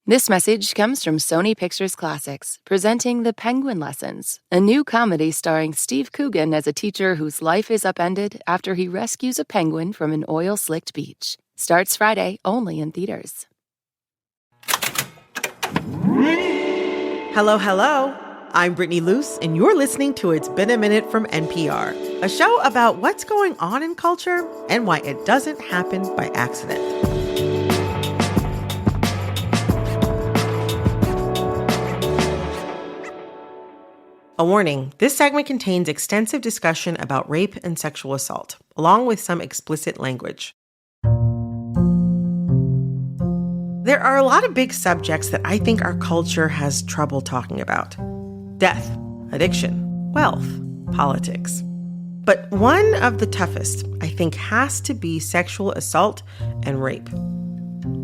This message comes from Sony Pictures Classics, presenting The Penguin Lessons, a new comedy starring Steve Coogan as a teacher whose life is upended after he rescues a penguin from an oil-slicked beach. Starts Friday, only in theaters. Hello, hello. I'm Brittany Luce, and you're listening to It's Been a Minute from NPR, a show about what's going on in culture and why it doesn't happen by accident. A warning, this segment contains extensive discussion about rape and sexual assault, along with some explicit language. There are a lot of big subjects that I think our culture has trouble talking about. Death, addiction, wealth, politics. But one of the toughest, I think, has to be sexual assault and rape.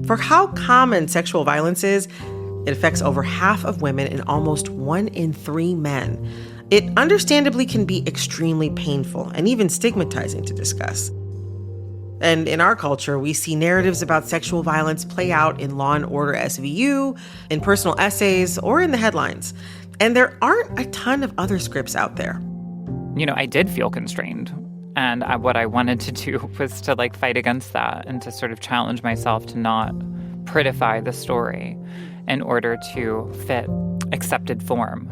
For how common sexual violence is, it affects over half of women and almost 1 in 3 men. It understandably can be extremely painful and even stigmatizing to discuss. And in our culture, we see narratives about sexual violence play out in Law & Order SVU, in personal essays, or in the headlines. And there aren't a ton of other scripts out there. You know, I did feel constrained. And what I wanted to do was to, fight against that and to sort of challenge myself to not prettify the story in order to fit accepted form.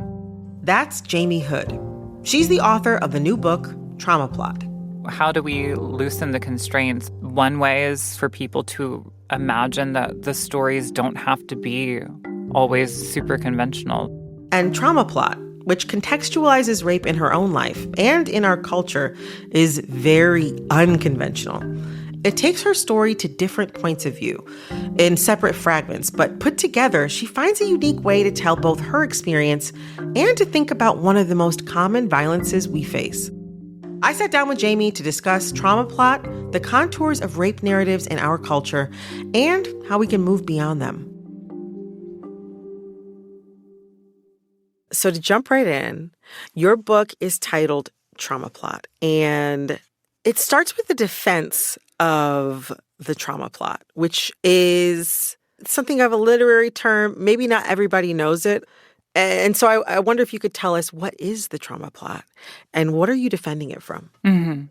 That's Jamie Hood. She's the author of the new book, Trauma Plot. How do we loosen the constraints? One way is for people to imagine that the stories don't have to be always super conventional. And Trauma Plot, which contextualizes rape in her own life and in our culture, is very unconventional. It takes her story to different points of view in separate fragments, but put together, she finds a unique way to tell both her experience and to think about one of the most common violences we face. I sat down with Jamie to discuss Trauma Plot, the contours of rape narratives in our culture, and how we can move beyond them. So to jump right in, your book is titled Trauma Plot, and it starts with the defense of the trauma plot, which is something of a literary term. Maybe not everybody knows it. And so I wonder if you could tell us, what is the trauma plot and what are you defending it from? Mm-hmm.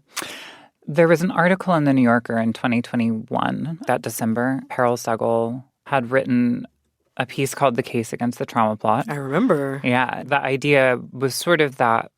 There was an article in The New Yorker in 2021, that December. Harold Segel had written a piece called The Case Against the Trauma Plot. I remember. Yeah, the idea was sort of that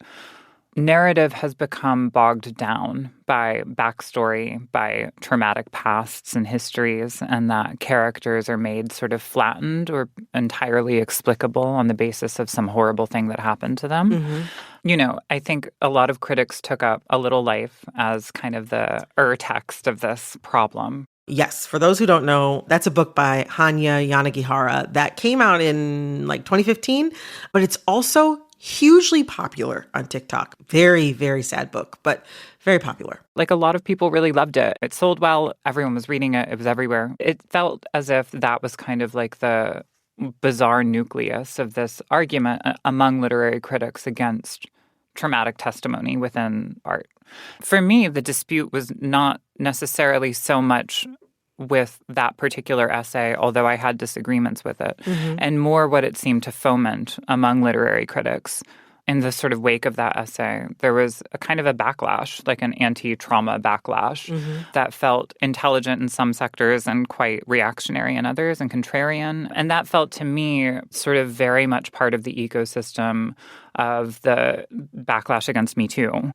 narrative has become bogged down by backstory, by traumatic pasts and histories, and that characters are made sort of flattened or entirely explicable on the basis of some horrible thing that happened to them. Mm-hmm. You know, I think a lot of critics took up A Little Life as kind of the text of this problem. Yes, for those who don't know, that's a book by Hanya Yanagihara that came out in 2015, but it's also hugely popular on TikTok. Very, very sad book, but very popular. A lot of people really loved it. It sold well. Everyone was reading it. It was everywhere. It felt as if that was kind of the bizarre nucleus of this argument among literary critics against traumatic testimony within art. For me, the dispute was not necessarily so much with that particular essay, although I had disagreements with it, and more what it seemed to foment among literary critics. In the sort of wake of that essay, there was a kind of a backlash, an anti-trauma backlash that felt intelligent in some sectors and quite reactionary in others and contrarian. And that felt to me sort of very much part of the ecosystem of the backlash against Me Too.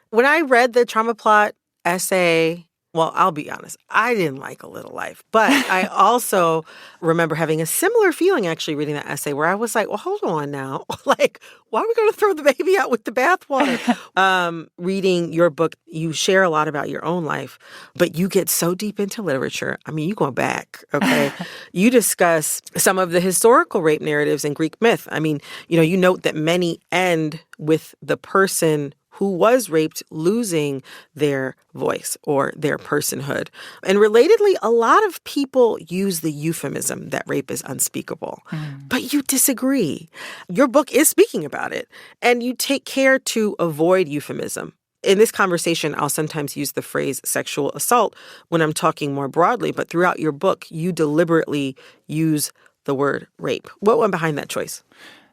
When I read the Trauma Plot essay, well, I'll be honest, I didn't like A Little Life, but I also remember having a similar feeling actually reading that essay where I was like, well, hold on now. Why are we going to throw the baby out with the bathwater? Reading your book, you share a lot about your own life, but you get so deep into literature. I mean, you go back, okay? You discuss some of the historical rape narratives in Greek myth. I mean, you note that many end with the person who was raped losing their voice or their personhood. And relatedly, a lot of people use the euphemism that rape is unspeakable. But you disagree. Your book is speaking about it, and you take care to avoid euphemism. In this conversation, I'll sometimes use the phrase sexual assault when I'm talking more broadly, but throughout your book, you deliberately use the word rape. What went behind that choice?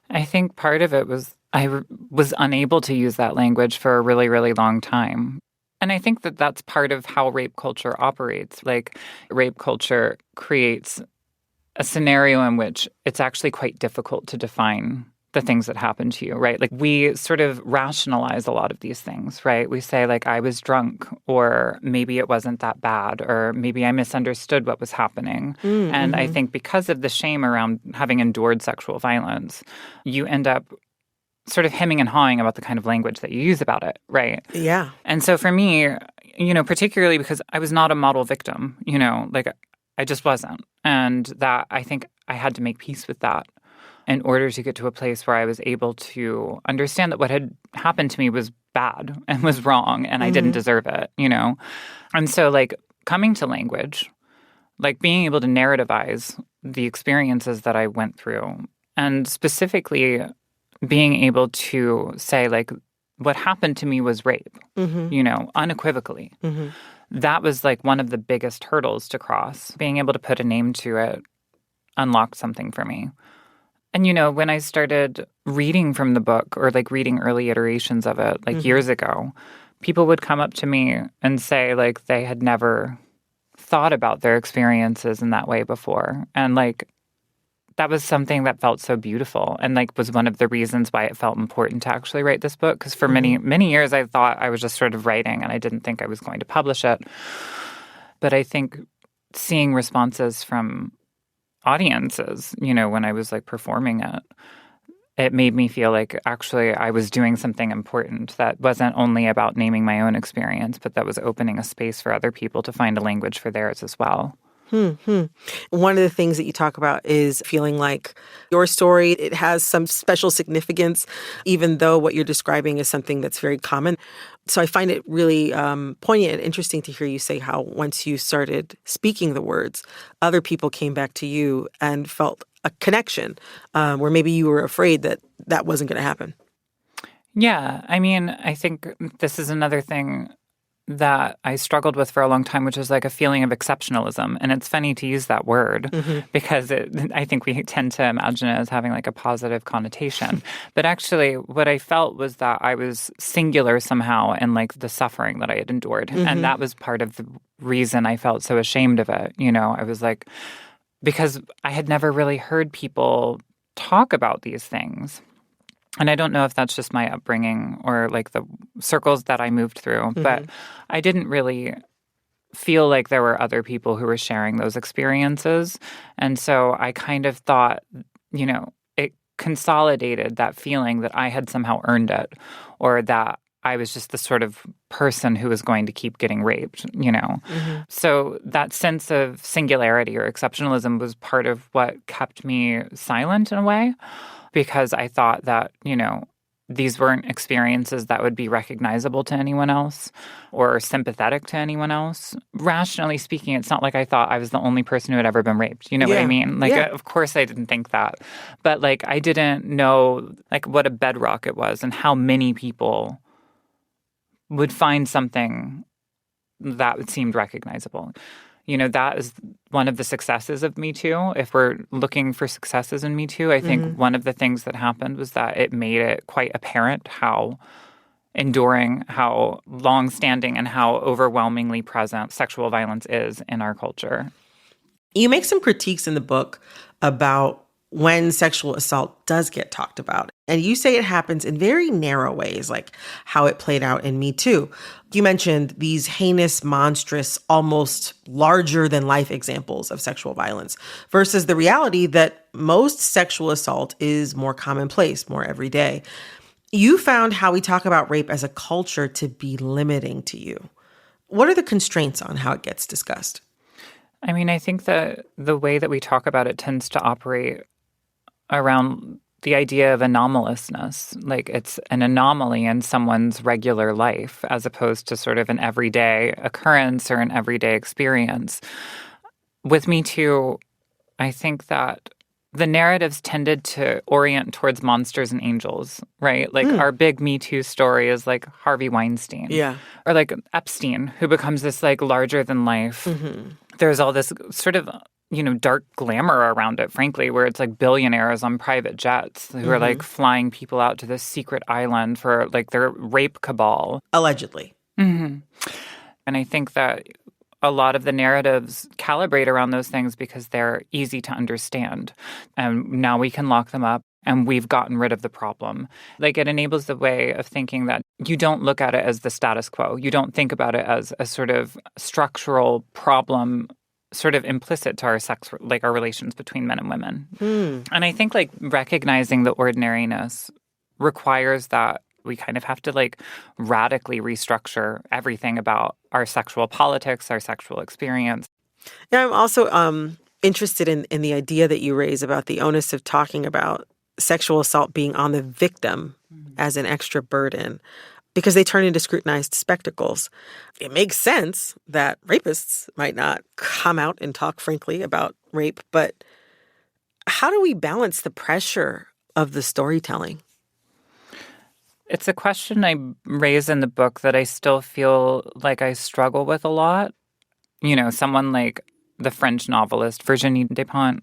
I think part of it was I was unable to use that language for a really, really long time. And I think that that's part of how rape culture operates. Like, rape culture creates a scenario in which it's actually quite difficult to define the things that happen to you, right? Like, we sort of rationalize a lot of these things, right? We say, like, I was drunk, or maybe it wasn't that bad, or maybe I misunderstood what was happening. And I think because of the shame around having endured sexual violence, you end up sort of hemming and hawing about the kind of language that you use about it, right? Yeah. And so for me, particularly because I was not a model victim, like, I just wasn't. And that, I think I had to make peace with that in order to get to a place where I was able to understand that what had happened to me was bad and was wrong and I didn't deserve it, And so, like, coming to language, like being able to narrativize the experiences that I went through, and specifically being able to say, like, what happened to me was rape, unequivocally. That was, like, one of the biggest hurdles to cross. Being able to put a name to it unlocked something for me. And, when I started reading from the book, or, like, reading early iterations of it, like, years ago, people would come up to me and say, like, they had never thought about their experiences in that way before. And, like, that was something that felt so beautiful, and, like, was one of the reasons why it felt important to actually write this book. Because for many, many years, I thought I was just sort of writing, and I didn't think I was going to publish it. But I think seeing responses from audiences, when I was, like, performing it, it made me feel like actually I was doing something important that wasn't only about naming my own experience, but that was opening a space for other people to find a language for theirs as well. One of the things that you talk about is feeling like your story, it has some special significance, even though what you're describing is something that's very common. So I find it really poignant and interesting to hear you say how once you started speaking the words, other people came back to you and felt a connection where maybe you were afraid that that wasn't going to happen. Yeah. I mean, I think this is another thing that I struggled with for a long time, which is, like, a feeling of exceptionalism. And it's funny to use that word because I think we tend to imagine it as having, like, a positive connotation. But actually, what I felt was that I was singular somehow in, like, the suffering that I had endured. And that was part of the reason I felt so ashamed of it. I was like, because I had never really heard people talk about these things. And I don't know if that's just my upbringing or, like, the circles that I moved through, but I didn't really feel like there were other people who were sharing those experiences. And so I kind of thought, it consolidated that feeling that I had somehow earned it, or that I was just the sort of person who was going to keep getting raped, So that sense of singularity or exceptionalism was part of what kept me silent in a way. Because I thought that, these weren't experiences that would be recognizable to anyone else or sympathetic to anyone else. Rationally speaking, it's not like I thought I was the only person who had ever been raped. You know what I mean? Like, of course I didn't think that. But, like, I didn't know, like, what a bedrock it was and how many people would find something that seemed recognizable. That is one of the successes of Me Too. If we're looking for successes in Me Too, I think one of the things that happened was that it made it quite apparent how enduring, how long-standing, and how overwhelmingly present sexual violence is in our culture. You make some critiques in the book about when sexual assault does get talked about. And you say it happens in very narrow ways, like how it played out in Me Too. You mentioned these heinous, monstrous, almost larger-than-life examples of sexual violence versus the reality that most sexual assault is more commonplace, more everyday. You found how we talk about rape as a culture to be limiting to you. What are the constraints on how it gets discussed? I mean, I think that the way that we talk about it tends to operate around the idea of anomalousness. Like, it's an anomaly in someone's regular life as opposed to sort of an everyday occurrence or an everyday experience. With Me Too, I think that the narratives tended to orient towards monsters and angels, right? Like, our big Me Too story is, like, Harvey Weinstein. Yeah. Or, like, Epstein, who becomes this, like, larger-than-life. There's all this sort of dark glamour around it, frankly, where it's like billionaires on private jets who are like flying people out to this secret island for like their rape cabal. Allegedly. And I think that a lot of the narratives calibrate around those things because they're easy to understand. And now we can lock them up and we've gotten rid of the problem. Like, it enables the way of thinking that you don't look at it as the status quo. You don't think about it as a sort of structural problem sort of implicit to our sex, like our relations between men and women. And I think like recognizing the ordinariness requires that we kind of have to like radically restructure everything about our sexual politics, our sexual experience. Yeah, I'm also interested in the idea that you raise about the onus of talking about sexual assault being on the victim as an extra burden, because they turn into scrutinized spectacles. It makes sense that rapists might not come out and talk frankly about rape, but how do we balance the pressure of the storytelling? It's a question I raise in the book that I still feel like I struggle with a lot. Someone like the French novelist Virginie Despentes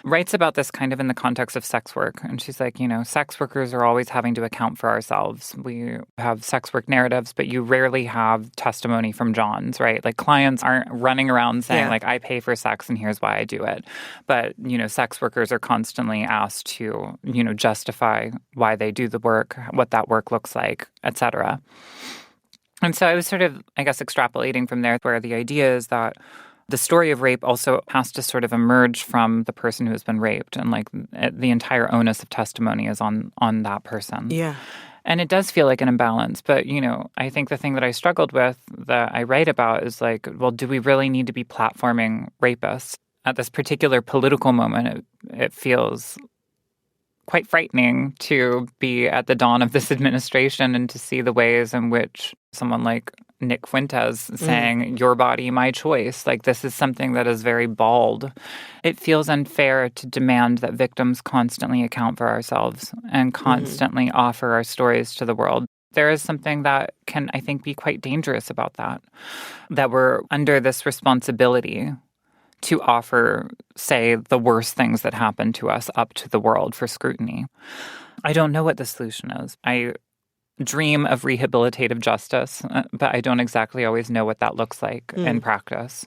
writes about this kind of in the context of sex work. And she's like, sex workers are always having to account for ourselves. We have sex work narratives, but you rarely have testimony from Johns, right? Like, clients aren't running around saying, like, I pay for sex and here's why I do it. But, sex workers are constantly asked to, justify why they do the work, what that work looks like, et cetera. And so I was sort of, I guess, extrapolating from there, where the idea is that the story of rape also has to sort of emerge from the person who has been raped, and like the entire onus of testimony is on that person. Yeah. And it does feel like an imbalance. But, I think the thing that I struggled with that I write about is like, well, do we really need to be platforming rapists? At this particular political moment, it feels quite frightening to be at the dawn of this administration and to see the ways in which someone like Nick Fuentes saying, your body, my choice. Like, this is something that is very bald. It feels unfair to demand that victims constantly account for ourselves and constantly offer our stories to the world. There is something that can, I think, be quite dangerous about that we're under this responsibility to offer, say, the worst things that happen to us up to the world for scrutiny. I don't know what the solution is. I dream of rehabilitative justice, but I don't exactly always know what that looks like in practice.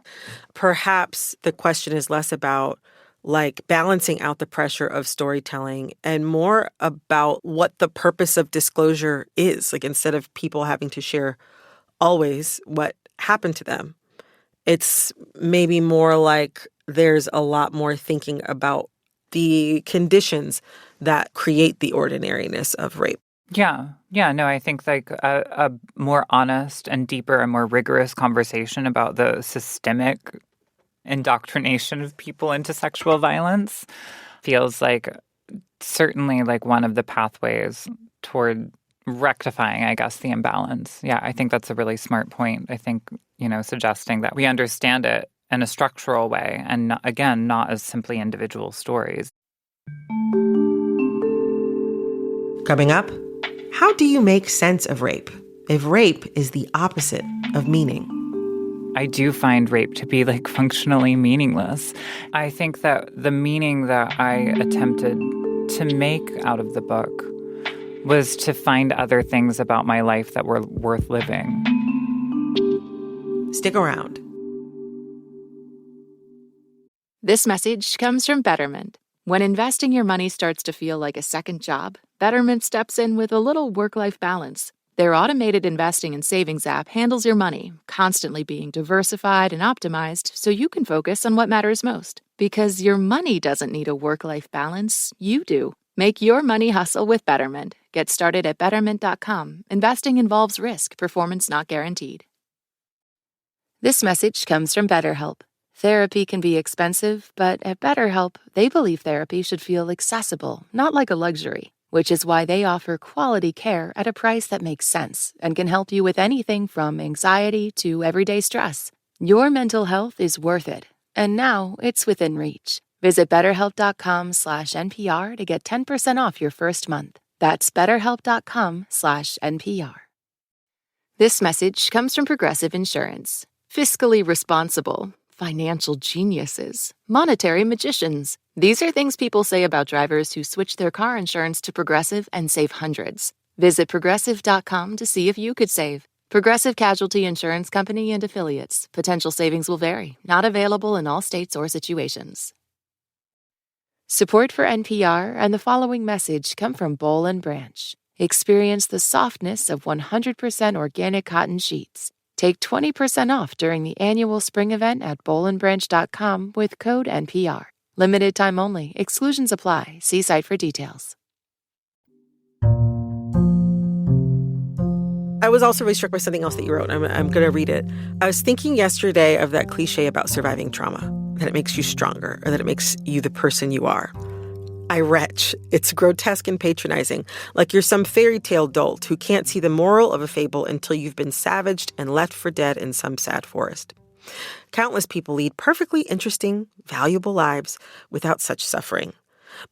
Perhaps the question is less about like balancing out the pressure of storytelling and more about what the purpose of disclosure is. Like, instead of people having to share always what happened to them, it's maybe more like there's a lot more thinking about the conditions that create the ordinariness of rape. Yeah. No, I think like a more honest and deeper and more rigorous conversation about the systemic indoctrination of people into sexual violence feels like certainly like one of the pathways toward rectifying, I guess, the imbalance. Yeah, I think that's a really smart point. I think, suggesting that we understand it in a structural way and, not as simply individual stories. Coming up, how do you make sense of rape if rape is the opposite of meaning? I do find rape to be like functionally meaningless. I think that the meaning that I attempted to make out of the book was to find other things about my life that were worth living. Stick around. This message comes from Betterment. When investing your money starts to feel like a second job, Betterment steps in with a little work-life balance. Their automated investing and savings app handles your money, constantly being diversified and optimized so you can focus on what matters most. Because your money doesn't need a work-life balance, you do. Make your money hustle with Betterment. Get started at Betterment.com. Investing involves risk. Performance not guaranteed. This message comes from BetterHelp. Therapy can be expensive, but at BetterHelp, they believe therapy should feel accessible, not like a luxury, which is why they offer quality care at a price that makes sense and can help you with anything from anxiety to everyday stress. Your mental health is worth it, and now it's within reach. Visit BetterHelp.com/NPR to get 10% off your first month. That's BetterHelp.com/NPR. This message comes from Progressive Insurance. Fiscally responsible. Financial geniuses, monetary magicians. These are things people say about drivers who switch their car insurance to Progressive and save hundreds. Visit progressive.com to see if you could save. Progressive Casualty Insurance Company and Affiliates. Potential savings will vary. Not available in all states or situations. Support for NPR and the following message come from Boll and Branch. Experience the softness of 100% organic cotton sheets. Take 20% off during the annual spring event at bollandbranch.com with code NPR. Limited time only. Exclusions apply. See site for details. I was also really struck by something else that you wrote. I'm going to read it. I was thinking yesterday of that cliche about surviving trauma, that it makes you stronger or that it makes you the person you are. I retch. It's grotesque and patronizing, like you're some fairy tale dolt who can't see the moral of a fable until you've been savaged and left for dead in some sad forest. Countless people lead perfectly interesting, valuable lives without such suffering.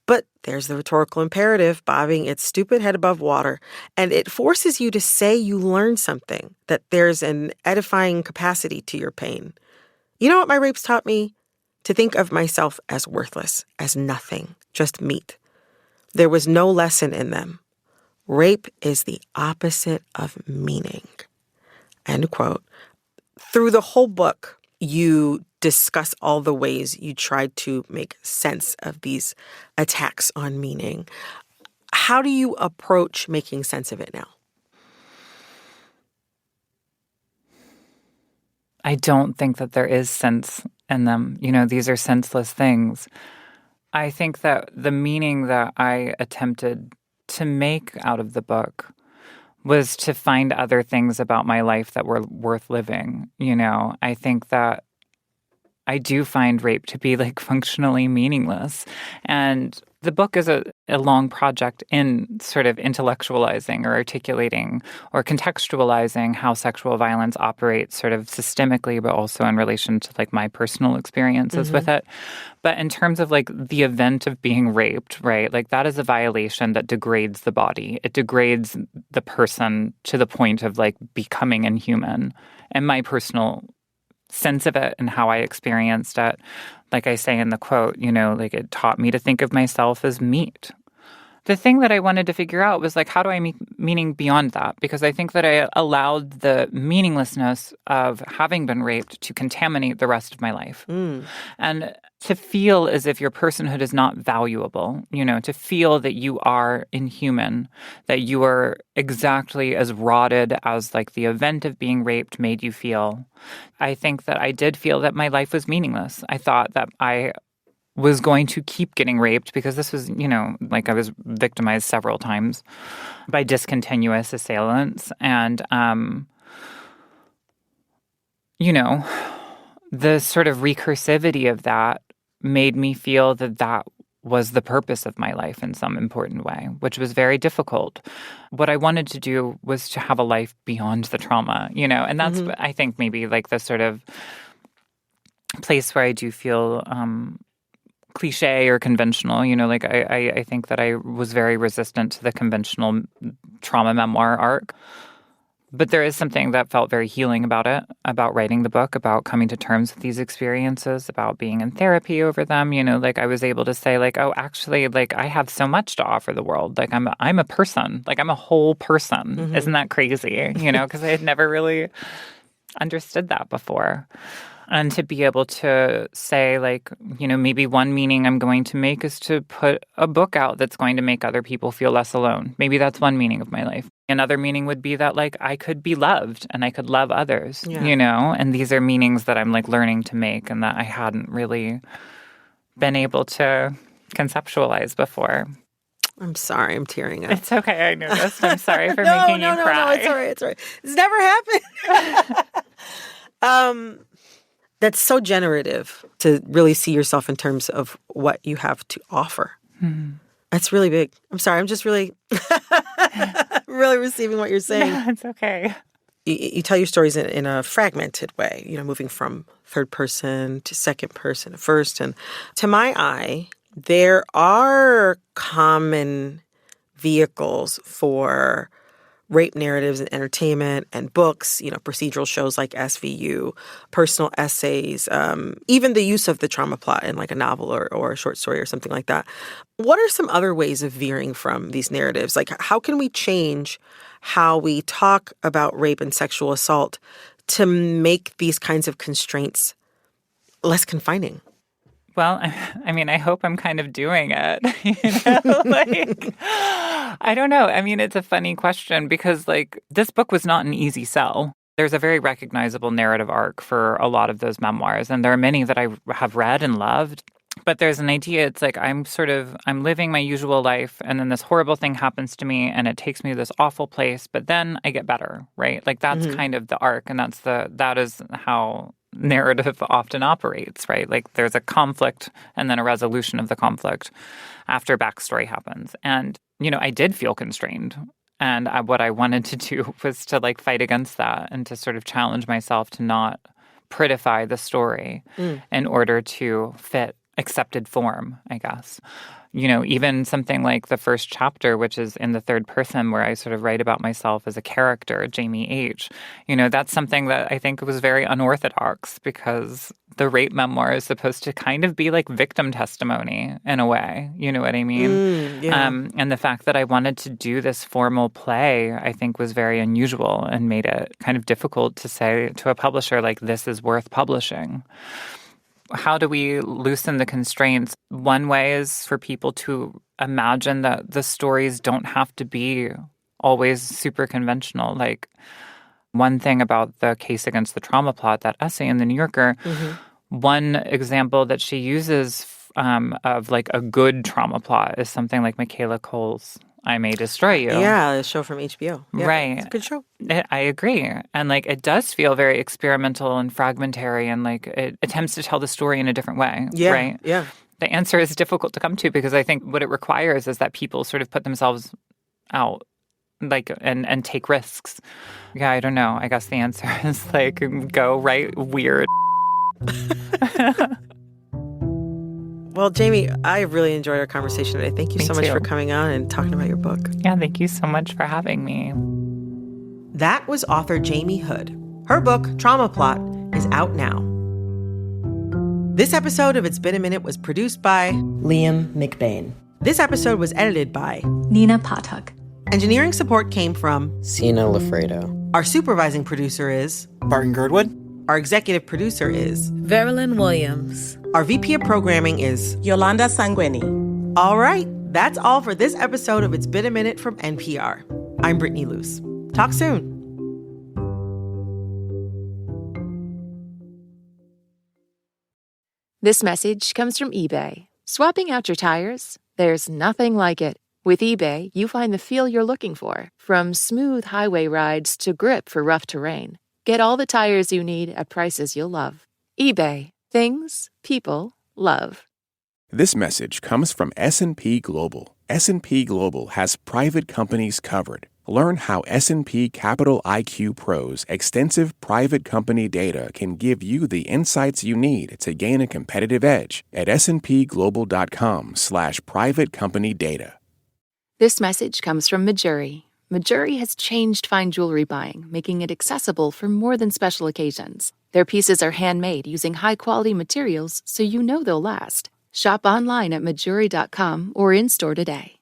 But there's the rhetorical imperative bobbing its stupid head above water, and it forces you to say you learned something, that there's an edifying capacity to your pain. You know what my rapes taught me? To think of myself as worthless, as nothing, just meat. There was no lesson in them. Rape is the opposite of meaning. End quote. Through the whole book, you discuss all the ways you tried to make sense of these attacks on meaning. How do you approach making sense of it now? I don't think that there is sense in them. You know, these are senseless things. I think that the meaning that I attempted to make out of the book was to find other things about my life that were worth living. You know, I think that I do find rape to be like functionally meaningless. And the book is a long project in sort of intellectualizing or articulating or contextualizing how sexual violence operates sort of systemically, but also in relation to like my personal experiences with it. But in terms of like the event of being raped, right, like that is a violation that degrades the body. It degrades the person to the point of like becoming inhuman. And my personal sense of it and how I experienced it, like I say in the quote, you know, like it taught me to think of myself as meat. The thing that I wanted to figure out was like, how do I make meaning beyond that? Because I think that I allowed the meaninglessness of having been raped to contaminate the rest of my life. And to feel as if your personhood is not valuable, you know, to feel that you are inhuman, that you are exactly as rotted as like the event of being raped made you feel. I think that I did feel that my life was meaningless. I thought that I was going to keep getting raped because this was, you know, like I was victimized several times by discontinuous assailants. And, you know, the sort of recursivity of that made me feel that that was the purpose of my life in some important way, which was very difficult. What I wanted to do was to have a life beyond the trauma, you know, and that's, I think, maybe like the sort of place where I do feel cliche or conventional, you know, like I think that I was very resistant to the conventional trauma memoir arc. But there is something that felt very healing about it, about writing the book, about coming to terms with these experiences, about being in therapy over them. You know, like I was able to say like, oh, actually, like I have so much to offer the world. Like I'm a person, like I'm a whole person. Isn't that crazy? You know, because I had never really understood that before. And to be able to say, like, you know, maybe one meaning I'm going to make is to put a book out that's going to make other people feel less alone. Maybe that's one meaning of my life. Another meaning would be that, like, I could be loved and I could love others, you know? And these are meanings that I'm, like, learning to make and that I hadn't really been able to conceptualize before. I'm sorry, I'm tearing up. It's okay, I noticed. I'm sorry for making you cry. No, it's all right, it's all right. It's never happened. That's so generative to really see yourself in terms of what you have to offer. That's really big. I'm sorry. I'm just really, really receiving what you're saying. No, it's okay. You tell your stories in a fragmented way, you know, moving from third person to second person to first. And to my eye, there are common vehicles for rape narratives in entertainment and books, procedural shows like SVU, personal essays, even the use of the trauma plot in like a novel or a short story or something like that. What are some other ways of veering from these narratives? Like, how can we change how we talk about rape and sexual assault to make these kinds of constraints less confining? Well, I mean, I hope I'm kind of doing it. I don't know. I mean, it's a funny question because, this book was not an easy sell. There's a very recognizable narrative arc for a lot of those memoirs, and there are many that I have read and loved. But there's an idea, it's like I'm living my usual life, and then this horrible thing happens to me, and it takes me to this awful place, but then I get better, right? Like, that's kind of the arc, and that is how narrative often operates, right? Like, there's a conflict and then a resolution of the conflict after backstory happens. And, I did feel constrained. And what I wanted to do was to, fight against that and to sort of challenge myself to not prettify the story in order to fit accepted form, I guess. Even something like the first chapter, which is in the third person, where I sort of write about myself as a character, Jamie H., that's something that I think was very unorthodox because the rape memoir is supposed to kind of be like victim testimony in a way. You know what I mean? Yeah. And the fact that I wanted to do this formal play, I think, was very unusual and made it kind of difficult to say to a publisher, like, this is worth publishing. How do we loosen the constraints? One way is for people to imagine that the stories don't have to be always super conventional. Like, one thing about the case against the trauma plot, that essay in The New Yorker, one example that she uses of a good trauma plot is something like Michaela Cole's I May Destroy You. Yeah, the show from HBO. Yeah, right. It's a good show. I agree. And it does feel very experimental and fragmentary, and it attempts to tell the story in a different way. Yeah, right? Yeah. The answer is difficult to come to because I think what it requires is that people sort of put themselves out and take risks. Yeah, I don't know. I guess the answer is go write weird. Well, Jamie, I really enjoyed our conversation today. Thank you so much for coming on and talking about your book. Yeah, thank you so much for having me. That was author Jamie Hood. Her book, Trauma Plot, is out now. This episode of It's Been a Minute was produced by Liam McBain. This episode was edited by Nina Patak. Engineering support came from Sina Lafredo. Our supervising producer is Barton Girdwood. Our executive producer is Verilyn Williams. Our VP of programming is Yolanda Sanguini. All right, that's all for this episode of It's Been a Minute from NPR. I'm Brittany Luce. Talk soon. This message comes from eBay. Swapping out your tires? There's nothing like it. With eBay, you find the feel you're looking for, from smooth highway rides to grip for rough terrain. Get all the tires you need at prices you'll love. eBay. Things people love. This message comes from S&P Global. S&P Global has private companies covered. Learn how S&P Capital IQ Pro's extensive private company data can give you the insights you need to gain a competitive edge at spglobal.com/private company data. This message comes from Majuri. Majuri has changed fine jewelry buying, making it accessible for more than special occasions. Their pieces are handmade using high-quality materials, so you know they'll last. Shop online at Majuri.com or in-store today.